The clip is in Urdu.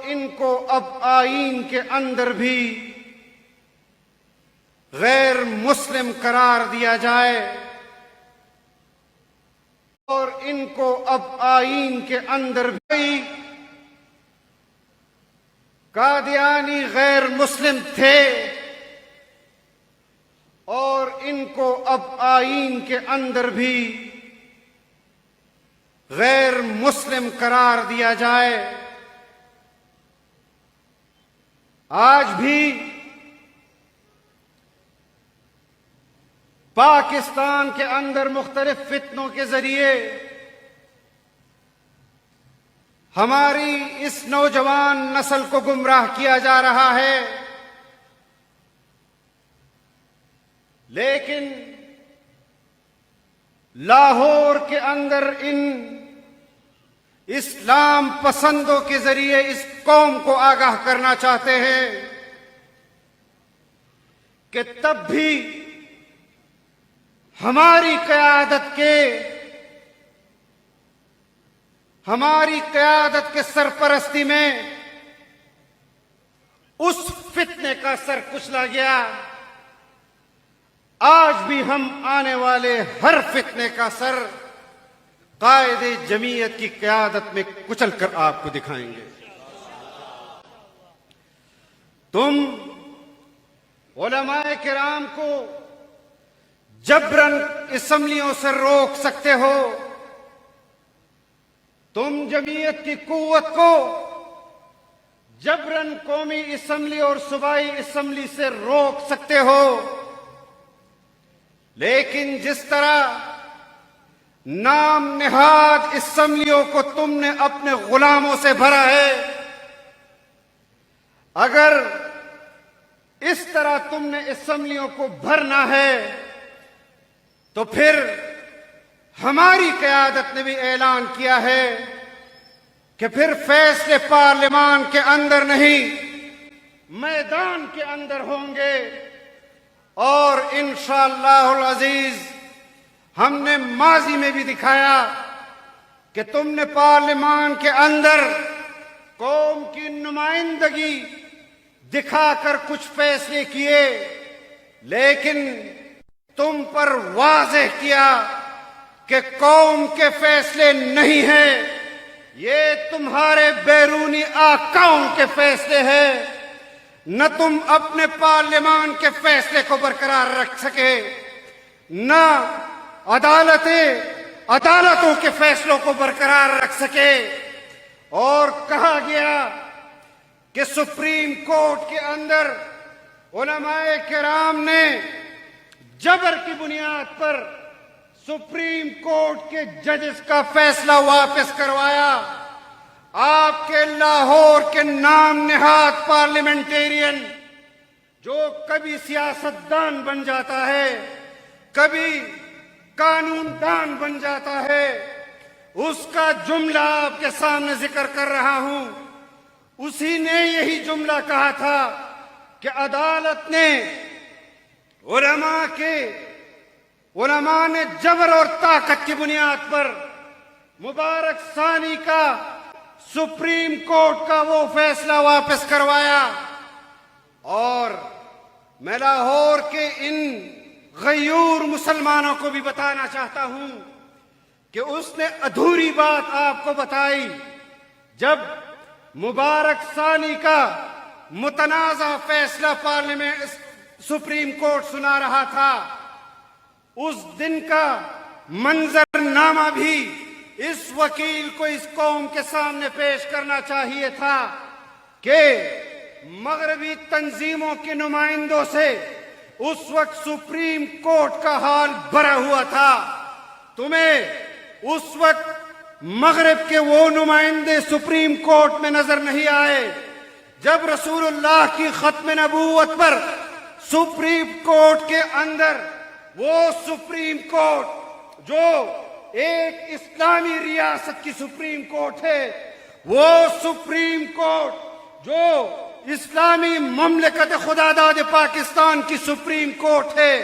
ان کو اب آئین کے اندر بھی غیر مسلم قرار دیا جائے، اور ان کو اب آئین کے اندر بھی قادیانی غیر مسلم تھے اور ان کو اب آئین کے اندر بھی غیر مسلم قرار دیا جائے۔ آج بھی پاکستان کے اندر مختلف فتنوں کے ذریعے ہماری اس نوجوان نسل کو گمراہ کیا جا رہا ہے، لیکن لاہور کے اندر ان اسلام پسندوں کے ذریعے اس قوم کو آگاہ کرنا چاہتے ہیں کہ تب بھی ہماری قیادت کے سرپرستی میں اس فتنے کا سر کچلا گیا۔ آج بھی ہم آنے والے ہر فتنے کا سر قائد جمعیت کی قیادت میں کچل کر آپ کو دکھائیں گے۔ تم علماء کرام کو جبراً اسمبلیوں سے روک سکتے ہو، تم جمعیت کی قوت کو جبراً قومی اسمبلی اور صوبائی اسمبلی سے روک سکتے ہو، لیکن جس طرح نام نہاد اسمبلیوں کو تم نے اپنے غلاموں سے بھرا ہے، اگر اس طرح تم نے اسمبلیوں کو بھرنا ہے تو پھر ہماری قیادت نے بھی اعلان کیا ہے کہ پھر فیصلے پارلیمان کے اندر نہیں، میدان کے اندر ہوں گے، اور انشاءاللہ العزیز ہم نے ماضی میں بھی دکھایا کہ تم نے پارلیمان کے اندر قوم کی نمائندگی دکھا کر کچھ فیصلے کیے، لیکن تم پر واضح کیا کہ قوم کے فیصلے نہیں ہیں، یہ تمہارے بیرونی آقاؤں کے فیصلے ہیں۔ نہ تم اپنے پارلیمان کے فیصلے کو برقرار رکھ سکے، نہ عدالتوں کے فیصلوں کو برقرار رکھ سکے، اور کہا گیا کہ سپریم کورٹ کے اندر علماء کرام نے جبر کی بنیاد پر سپریم کورٹ کے ججز کا فیصلہ واپس کروایا۔ آپ کے لاہور کے نام نہاد پارلیمنٹیرین جو کبھی سیاستدان بن جاتا ہے، کبھی قانون دان بن جاتا ہے، اس کا جملہ آپ کے سامنے ذکر کر رہا ہوں۔ اسی نے یہی جملہ کہا تھا کہ عدالت نے علماء نے جبر اور طاقت کی بنیاد پر مبارک ثانی کا سپریم کورٹ کا وہ فیصلہ واپس کروایا، اور میں لاہور کے ان غیور مسلمانوں کو بھی بتانا چاہتا ہوں کہ اس نے ادھوری بات آپ کو بتائی۔ جب مبارک ثانی کا متنازع فیصلہ سپریم کورٹ سنا رہا تھا، اس دن کا منظرنامہ بھی اس وکیل کو اس قوم کے سامنے پیش کرنا چاہیے تھا کہ مغربی تنظیموں کے نمائندوں سے اس وقت سپریم کورٹ کا حال بھرا ہوا تھا۔ تمہیں اس وقت مغرب کے وہ نمائندے سپریم کورٹ میں نظر نہیں آئے جب رسول اللہ کی ختم نبوت پر سپریم کورٹ کے اندر وہ سپریم کورٹ جو ایک اسلامی ریاست کی سپریم کورٹ ہے، وہ سپریم کورٹ جو اسلامی مملکت خداداد پاکستان کی سپریم کورٹ ہے،